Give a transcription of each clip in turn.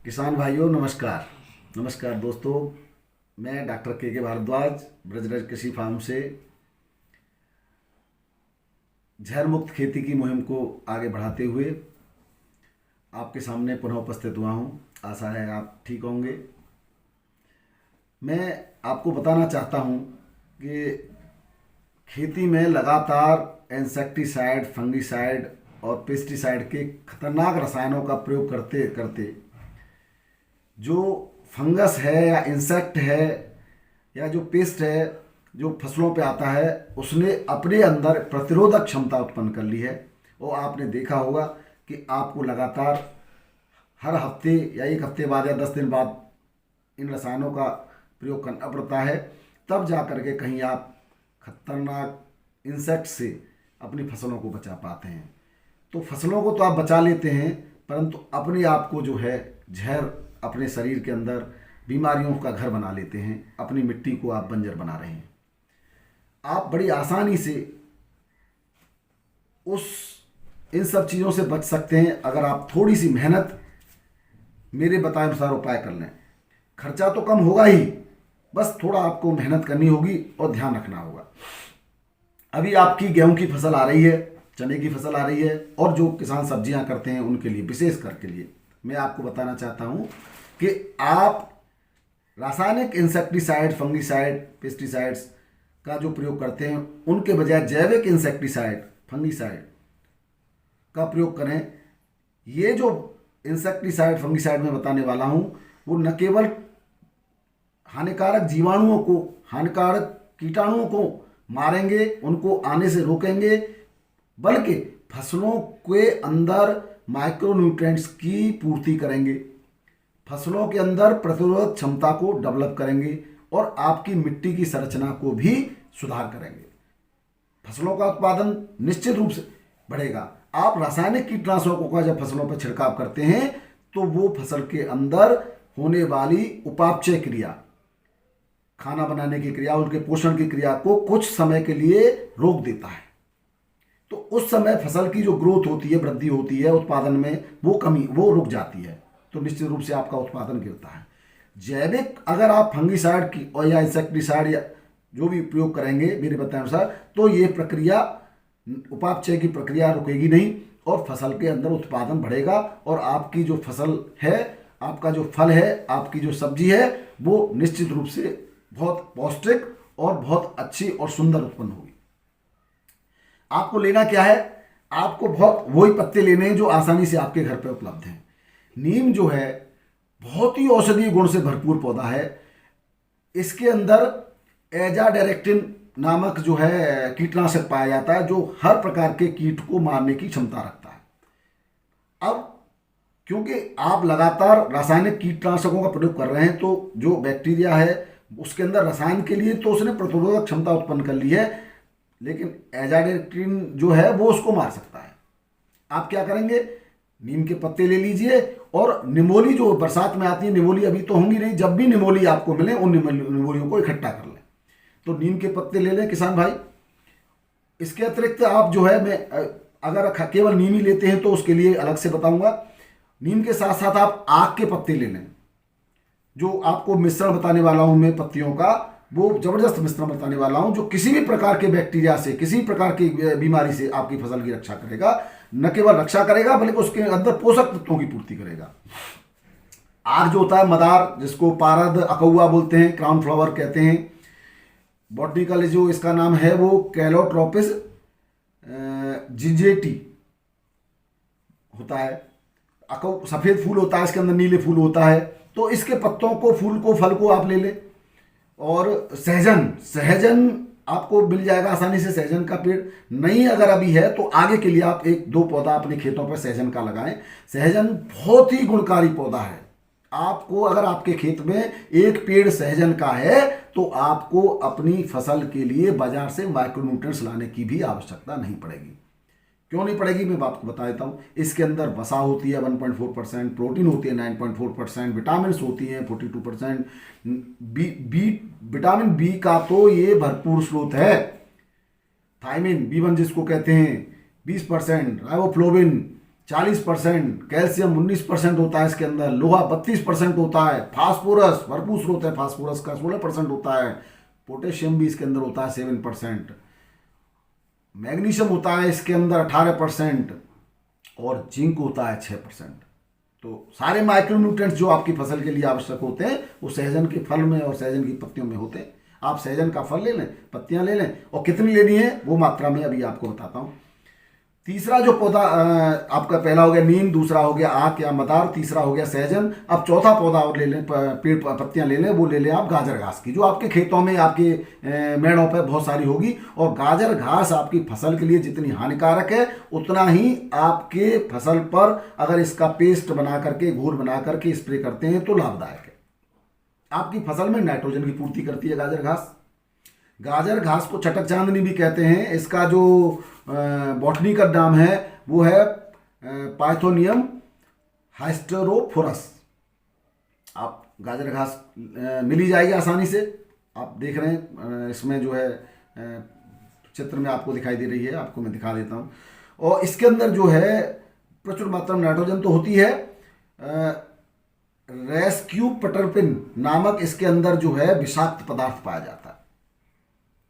किसान भाइयों नमस्कार। नमस्कार दोस्तों, मैं डॉक्टर के भारद्वाज ब्रजराज कृषि फार्म से जहर मुक्त खेती की मुहिम को आगे बढ़ाते हुए आपके सामने पुनः उपस्थित हुआ हूँ। आशा है आप ठीक होंगे। मैं आपको बताना चाहता हूँ कि खेती में लगातार इंसेक्टिसाइड, फंगिसाइड और पेस्टिसाइड के खतरनाक रसायनों का प्रयोग करते करते जो फंगस है या इंसेक्ट है या जो पेस्ट है जो फसलों पे आता है, उसने अपने अंदर प्रतिरोधक क्षमता उत्पन्न कर ली है। और आपने देखा होगा कि आपको लगातार हर हफ्ते या एक हफ्ते बाद या 10 दिन बाद इन रसायनों का प्रयोग करना पड़ता है, तब जा कर के कहीं आप खतरनाक इंसेक्ट से अपनी फसलों को बचा पाते हैं। तो फसलों को तो आप बचा लेते हैं, परंतु अपने आप को जो है जहर अपने शरीर के अंदर बीमारियों का घर बना लेते हैं। अपनी मिट्टी को आप बंजर बना रहे हैं। आप बड़ी आसानी से उस इन सब चीज़ों से बच सकते हैं अगर आप थोड़ी सी मेहनत मेरे बताए अनुसार उपाय कर लें। खर्चा तो कम होगा ही, बस थोड़ा आपको मेहनत करनी होगी और ध्यान रखना होगा। अभी आपकी गेहूं की फसल आ रही है, चने की फसल आ रही है, और जो किसान सब्जियां करते हैं उनके लिए, विशेष कर के लिए मैं आपको बताना चाहता हूं कि आप रासायनिक इंसेक्टिसाइड, फंगिसाइड, पेस्टिसाइड्स का जो प्रयोग करते हैं उनके बजाय जैविक इंसेक्टिसाइड, फंगिसाइड का प्रयोग करें। ये जो इंसेक्टिसाइड, फंगिसाइड मैं बताने वाला हूं, वो न केवल हानिकारक जीवाणुओं को, हानिकारक कीटाणुओं को मारेंगे, उनको आने से रोकेंगे, बल्कि फसलों के अंदर माइक्रोन्यूट्रिएंट्स की पूर्ति करेंगे, फसलों के अंदर प्रतिरोधक क्षमता को डेवलप करेंगे और आपकी मिट्टी की संरचना को भी सुधार करेंगे। फसलों का उत्पादन निश्चित रूप से बढ़ेगा। आप रासायनिक कीटनाशकों का जब फसलों पर छिड़काव करते हैं तो वो फसल के अंदर होने वाली उपापचय क्रिया, खाना बनाने की क्रिया, उनके पोषण की क्रिया को कुछ समय के लिए रोक देता है। तो उस समय फसल की जो ग्रोथ होती है, वृद्धि होती है, उत्पादन में वो रुक जाती है। तो निश्चित रूप से आपका उत्पादन गिरता है। जैविक अगर आप फंगिसाइड की और या इंसेक्टिसाइड या जो भी प्रयोग करेंगे मेरे बताए अनुसार, तो ये प्रक्रिया, उपापचय की प्रक्रिया रुकेगी नहीं और फसल के अंदर उत्पादन बढ़ेगा और आपकी जो फसल है, आपका जो फल है, आपकी जो सब्जी है, वो निश्चित रूप से बहुत पौष्टिक और बहुत अच्छी और सुंदर उत्पन्न होगी। आपको लेना क्या है? आपको बहुत वही पत्ते लेने हैं जो आसानी से आपके घर पे उपलब्ध हैं। नीम जो है बहुत ही औषधीय गुण से भरपूर पौधा है। इसके अंदर एजाडायरेक्टिन नामक जो है कीटनाशक पाया जाता है, जो हर प्रकार के कीट को मारने की क्षमता रखता है। अब क्योंकि आप लगातार रासायनिक कीटनाशकों का प्रयोग कर रहे हैं, तो जो बैक्टीरिया है उसके अंदर रसायन के लिए तो उसने प्रतिरोधक क्षमता उत्पन्न कर ली है, लेकिन एजाडायरेक्टिन जो है वो उसको मार सकता है। आप क्या करेंगे? नीम के पत्ते ले लीजिए और निमोली जो बरसात में आती है, निमोली अभी तो होंगी नहीं, जब भी निमोली आपको मिले उन निमोलियों को इकट्ठा कर लें। तो नीम के पत्ते ले लें किसान भाई। इसके अतिरिक्त आप जो है, मैं अगर केवल नीम ही लेते हैं तो उसके लिए अलग से बताऊंगा। नीम के साथ साथ आप आक के पत्ते ले लें। जो आपको मिश्रण बताने वाला हूं मैं पत्तियों का, वो जबरदस्त मिश्रण बताने वाला हूं जो किसी भी प्रकार के बैक्टीरिया से, किसी प्रकार की बीमारी से आपकी फसल की रक्षा करेगा। न केवल रक्षा करेगा बल्कि उसके अंदर पोषक तत्वों की पूर्ति करेगा। आग जो होता है, मदार, जिसको पारद अकौआ बोलते हैं, क्राउन फ्लावर कहते हैं, बॉटनिकल जो इसका नाम है वो कैलोट्रोपिस जिजेटी होता है। सफेद फूल होता है, इसके अंदर नीले फूल होता है। तो इसके पत्तों को, फूल को, फल को आप ले लें। और सहजन, सहजन आपको मिल जाएगा आसानी से। सहजन का पेड़ नहीं अगर अभी है तो आगे के लिए आप 1-2 पौधा अपने खेतों पर सहजन का लगाएं। सहजन बहुत ही गुणकारी पौधा है। आपको अगर आपके खेत में एक पेड़ सहजन का है तो आपको अपनी फसल के लिए बाजार से माइक्रोन्यूट्रिएंट्स लाने की भी आवश्यकता नहीं पड़ेगी। क्यों नहीं पड़ेगी, मैं आपको बता देता हूँ। इसके अंदर वसा होती है 1.4%, प्रोटीन होती है 9.4%, विटामिन होती हैं 42%, विटामिन बी का तो ये भरपूर स्रोत है। थायमिन B1 जिसको कहते हैं 20%, राइबोफ्लोविन 40%, कैल्शियम 19% होता है इसके अंदर, लोहा 32% होता है, फास्फोरस भरपूर स्रोत है, फास्फोरस का 16% होता है, पोटेशियम भी इसके अंदर होता है 7%, मैग्नीशियम होता है इसके अंदर 18% और जिंक होता है 6%। तो सारे माइक्रोन्यूट्रिएंट्स जो आपकी फसल के लिए आवश्यक होते हैं वो सहजन के फल में और सहजन की पत्तियों में होते हैं। आप सहजन का फल ले लें, पत्तियां ले लें, और कितनी लेनी है वो मात्रा में अभी आपको बताता हूँ। तीसरा जो पौधा आपका, पहला हो गया नीम, दूसरा हो गया आक या मदार, तीसरा हो गया सहजन। अब चौथा पौधा और ले लें, पेड़ पत्तियां ले लें, वो ले लें आप गाजर घास की, जो आपके खेतों में आपके मेड़ों पर बहुत सारी होगी। और गाजर घास आपकी फसल के लिए जितनी हानिकारक है उतना ही आपके फसल पर अगर इसका पेस्ट बना करके, घूर बना करके स्प्रे करते हैं तो लाभदायक है। आपकी फसल में नाइट्रोजन की पूर्ति करती है गाजर घास। गाजर घास को चटक चांदनी भी कहते हैं। इसका जो बॉटनी का नाम है वो है पाइथोनियम हाइस्टेरोफोरस। आप गाजर घास मिली जाएगी आसानी से। आप देख रहे हैं इसमें जो है चित्र में आपको दिखाई दे रही है, आपको मैं दिखा देता हूँ। और इसके अंदर जो है प्रचुर मात्रा में नाइट्रोजन तो होती है। रेस्क्यू पटरपिन नामक इसके अंदर जो है विषाक्त पदार्थ पाया जाता है,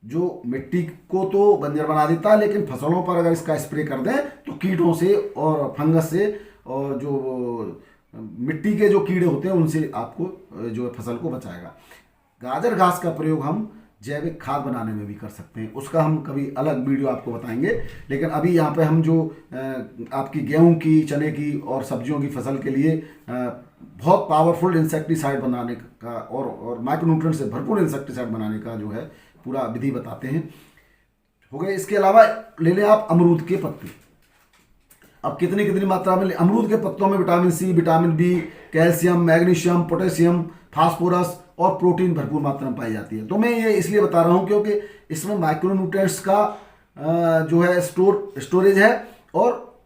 जो मिट्टी को तो बंजर बना देता है, लेकिन फसलों पर अगर इसका स्प्रे कर दें तो कीटों से और फंगस से और जो मिट्टी के जो कीड़े होते हैं उनसे आपको जो फसल को बचाएगा। गाजर घास का प्रयोग हम जैविक खाद बनाने में भी कर सकते हैं, उसका हम कभी अलग वीडियो आपको बताएंगे। लेकिन अभी यहाँ पे हम जो आपकी गेहूं की, चने की और सब्जियों की फसल के लिए बहुत पावरफुल इंसेक्टिसाइड बनाने का और माइक्रोन्यूट्रिएंट से भरपूर इंसेक्टिसाइड बनाने का जो है पूरा विधि बताते हैं, हो गए। इसके अलावा ले लें आप अमरूद के पत्ते। अब कितनी कितनी मात्रा में अमरूद के पत्तों में vitamin C, vitamin B, calcium, magnesium, potassium, phosphorus और प्रोटीन भरपूर मात्रा में पाई जाती है। तो मैं ये इसलिए बता रहा हूँ क्योंकि इसमें माइक्रोन्यूट्रिएंट्स का जो है स्टोरेज है, और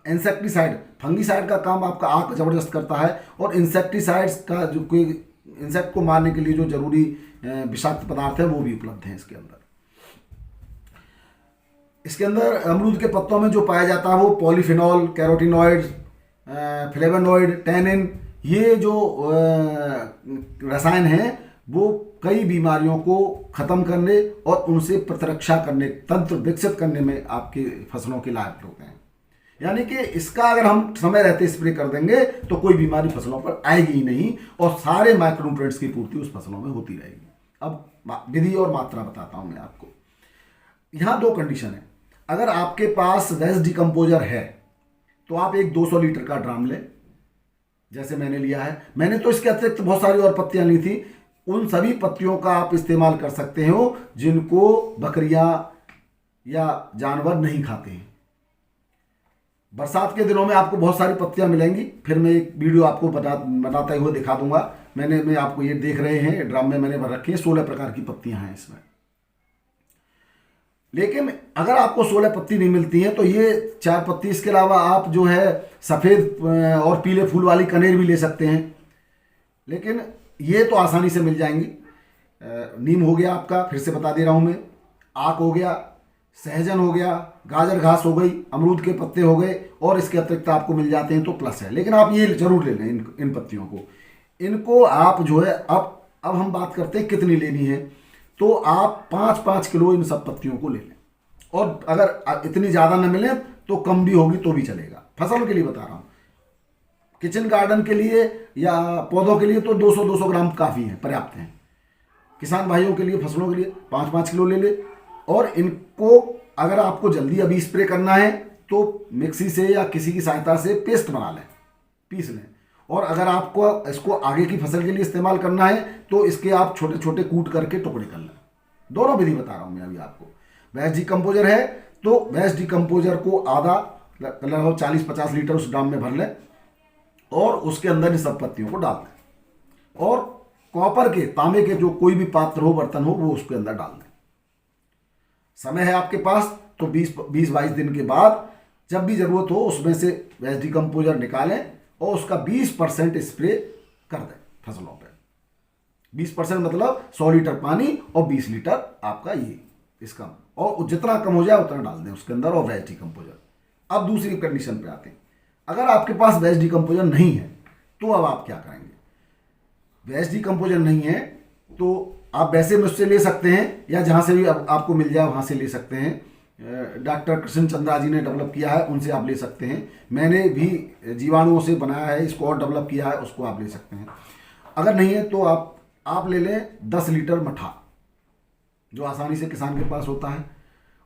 इंसेक्टिसाइड, फंगीसाइड का काम आपका आग जबरदस्त करता है, और इंसेक्टिसाइड्स का जो कोई इंसेक्ट को मारने के लिए जो जरूरी विषाक्त पदार्थ है वो भी उपलब्ध है इसके अंदर। इसके अंदर अमरूद के पत्तों में जो पाया जाता है वो पॉलीफिनॉल, कैरोटीनॉइड, फ्लेवोनॉइड, टैनिन, ये जो रसायन हैं वो कई बीमारियों को खत्म करने और उनसे प्रतिरक्षा करने, तंत्र विकसित करने में आपकी फसलों के लायक होते हैं। यानी कि इसका अगर हम समय रहते स्प्रे कर देंगे तो कोई बीमारी फसलों पर आएगी ही नहीं, और सारे माइक्रोन्यूट्रिएंट्स की पूर्ति उस फसलों में होती रहेगी। अब विधि और मात्रा बताता हूं मैं आपको। यहां दो कंडीशन है। अगर आपके पास वेस्ट डिकम्पोजर है तो आप एक 200 लीटर का ड्राम लें, जैसे मैंने लिया है। मैंने तो इसके अतिरिक्त बहुत सारी और पत्तियां ली थी, उन सभी पत्तियों का आप इस्तेमाल कर सकते हो जिनको बकरियां या जानवर नहीं खाते हैं। बरसात के दिनों में आपको बहुत सारी पत्तियां मिलेंगी, फिर मैं एक वीडियो आपको बनाते हुए दिखा दूंगा। मैं आपको ये देख रहे हैं ड्राम में मैंने भर रखी है, 16 प्रकार की पत्तियां हैं इसमें। लेकिन अगर आपको 16 पत्ती नहीं मिलती हैं तो ये 4 पत्ती, इसके अलावा आप जो है सफ़ेद और पीले फूल वाली कनेर भी ले सकते हैं, लेकिन ये तो आसानी से मिल जाएंगी। नीम हो गया आपका, फिर से बता दे रहा हूँ मैं, आक हो गया, सहजन हो गया, गाजर घास हो गई, अमरूद के पत्ते हो गए, और इसके अतिरिक्त आपको मिल जाते हैं तो प्लस है। लेकिन आप ये जरूर ले लें इन पत्तियों को। इनको आप जो है अब हम बात करते हैं कितनी लेनी है। तो आप 5-5 किलो इन सब पत्तियों को ले लें, और अगर इतनी ज़्यादा न मिले तो कम भी होगी तो भी चलेगा। फसल के लिए बता रहा हूँ, किचन गार्डन के लिए या पौधों के लिए तो 200-200 ग्राम काफ़ी है, पर्याप्त हैं। किसान भाइयों के लिए, फसलों के लिए 5-5 किलो ले ले। और इनको अगर आपको जल्दी अभी स्प्रे करना है तो मिक्सी से या किसी की सहायता से पेस्ट बना लें, पीस लें। और अगर आपको इसको आगे की फसल के लिए इस्तेमाल करना है तो इसके आप छोटे छोटे कूट करके टुकड़े कर लें। दोनों विधि बता रहा हूं मैं अभी आपको। वेस्ट डिकम्पोजर है तो वेस्ट डिकम्पोजर को आधा, लगभग 40-50 लीटर उस ड्राम में भर लें, और उसके अंदर इन सब पत्तियों को डाल दें, और कॉपर के, तांबे के जो कोई भी पात्र हो, बर्तन हो, वो उसके अंदर डाल दें। समय है आपके पास तो 20-22 दिन के बाद जब भी जरूरत हो उसमें से वेस्ट डिकम्पोजर निकालें और उसका 20% स्प्रे कर दें फसलों पे। 20% मतलब 100 लीटर पानी और 20 लीटर आपका ये इसका, और जितना कम हो जाए उतना डाल दें उसके अंदर, और वेस्ट डिकम्पोजर अब दूसरी कंडीशन पे आते हैं, अगर आपके पास वेस्ट डिकम्पोजर नहीं है तो अब आप क्या करेंगे। वेस्ट डिकम्पोजर नहीं है तो आप वैसे मुझसे ले सकते हैं या जहाँ से भी आपको मिल जाए वहाँ से ले सकते हैं। डॉक्टर कृष्ण चंद्रा जी ने डेवलप किया है, उनसे आप ले सकते हैं। मैंने भी जीवाणुओं से बनाया है, इसको और डेवलप किया है, उसको आप ले सकते हैं। अगर नहीं है तो आप ले लें 10 लीटर मठा, जो आसानी से किसान के पास होता है।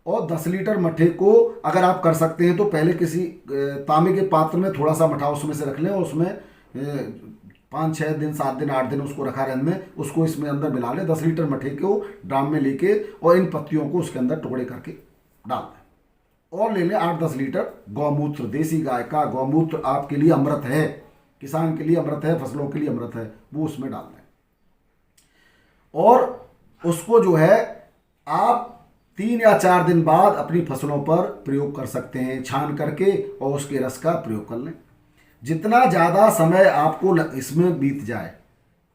और 10 लीटर मठे को अगर आप कर सकते हैं तो पहले किसी तांबे के पात्र में थोड़ा सा मठा उसमें से रख लें और उसमें 5-6 दिन 7 दिन 8 दिन उसको रखा रहने में, उसको इसमें अंदर मिला लें। 10 लीटर मठे को ड्राम में लेके और इन पत्तियों को उसके अंदर टुकड़े करके डाल दें। और ले लें 8-10 लीटर गौमूत्र, देसी गाय का गौमूत्र आपके लिए अमृत है, किसान के लिए अमृत है, फसलों के लिए अमृत है, वो उसमें डाल दें। और उसको जो है आप 3 या 4 दिन बाद अपनी फसलों पर प्रयोग कर सकते हैं, छान करके और उसके रस का प्रयोग कर लें। जितना ज़्यादा समय आपको इसमें बीत जाए,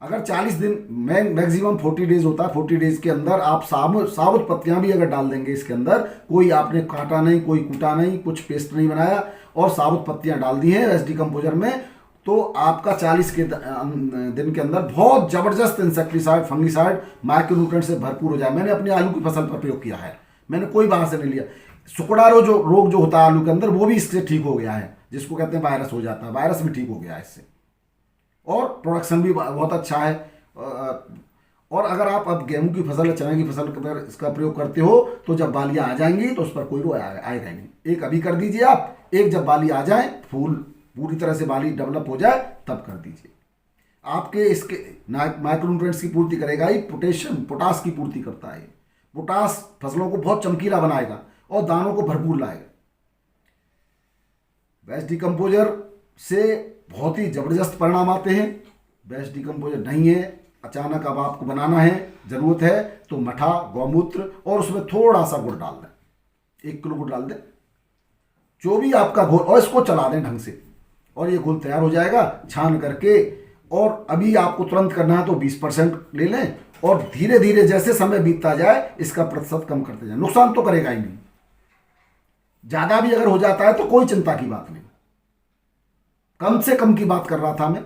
अगर 40 दिन मैक्सिमम 40 डेज होता है, 40 डेज के अंदर आप साबुत पत्तियां भी अगर डाल देंगे इसके अंदर, कोई आपने काटा नहीं, कोई कूटा नहीं, कुछ पेस्ट नहीं बनाया और साबुत पत्तियां डाल दी हैं वेस्ट डिकम्पोजर में, तो आपका 40 के दिन के अंदर बहुत ज़बरदस्त इंसेक्टिसाइड, फंगिसाइड, माइक्रोन्यूट्रेंट से भरपूर हो जाए। मैंने अपने आलू की फसल पर प्रयोग किया है, मैंने कोई बाहर से नहीं लिया। सुकड़ा रोग जो होता है आलू के अंदर, वो भी इससे ठीक हो गया है, जिसको कहते हैं वायरस हो जाता है, वायरस भी ठीक हो गया है इससे। और प्रोडक्शन भी बहुत अच्छा है। और अगर आप अब गेहूं की फसल या चने की फसल पर इसका प्रयोग करते हो तो जब बालियां आ जाएंगी तो उस पर कोई रोग आएगा नहीं। एक अभी कर दीजिए आप, एक जब बाली आ जाए, फूल पूरी तरह से बाली डेवलप हो जाए तब कर दीजिए। आपके इसके माइक्रोन्यूट्रिएंट्स की पूर्ति करेगा ही, पोटास की पूर्ति करता है। पोटास फसलों को बहुत चमकीला बनाएगा और दानों को भरपूर लाएगा। वेस्ट डिकम्पोजर से बहुत ही ज़बरदस्त परिणाम आते हैं। वेस्ट डिकम्पोजर नहीं है, अचानक अब आपको बनाना है, ज़रूरत है, तो मठा, गौमूत्र और उसमें थोड़ा सा गुड़ डाल दें, 1 किलो गुड़ डाल दें, जो भी आपका घोल, और इसको चला दें ढंग से और ये घोल तैयार हो जाएगा छान करके। और अभी आपको तुरंत करना है तो 20% ले लें और धीरे धीरे जैसे समय बीतता जाए इसका प्रतिशत कम करते जाए। नुकसान तो करेगा ही नहीं, ज़्यादा भी अगर हो जाता है तो कोई चिंता की बात नहीं, कम से कम की बात कर रहा था मैं।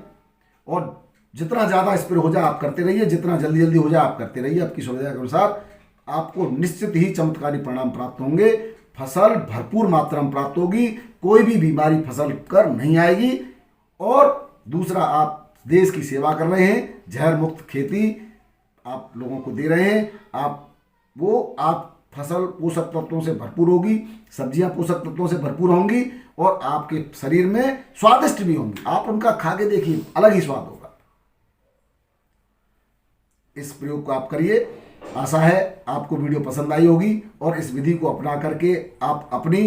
और जितना ज़्यादा स्प्रे हो जाए आप करते रहिए, जितना जल्दी जल्दी हो जाए आप करते रहिए। आपकी सुविधा के अनुसार आपको निश्चित ही चमत्कारी परिणाम प्राप्त होंगे, फसल भरपूर मात्रा में प्राप्त होगी, कोई भी बीमारी फसल कर नहीं आएगी। और दूसरा, आप देश की सेवा कर रहे हैं, जहर मुक्त खेती आप लोगों को दे रहे हैं। आप फसल पोषक तत्वों से भरपूर होगी, सब्जियां पोषक तत्वों से भरपूर होंगी और आपके शरीर में स्वादिष्ट भी होंगी। आप उनका खा के देखिए, अलग ही स्वाद होगा। इस प्रयोग को आप करिए। आशा है आपको वीडियो पसंद आई होगी और इस विधि को अपना करके आप अपनी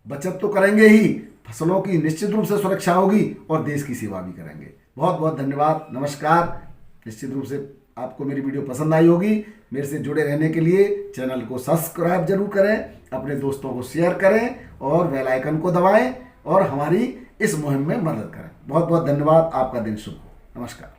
बचत तो करेंगे ही, फसलों की निश्चित रूप से सुरक्षा होगी और देश की सेवा भी करेंगे। बहुत बहुत धन्यवाद, नमस्कार। निश्चित रूप से आपको मेरी वीडियो पसंद आई होगी। मेरे से जुड़े रहने के लिए चैनल को सब्सक्राइब जरूर करें, अपने दोस्तों को शेयर करें और बेल आइकन को दबाएं और हमारी इस मुहिम में मदद करें। बहुत बहुत धन्यवाद। आपका दिन शुभ हो। नमस्कार।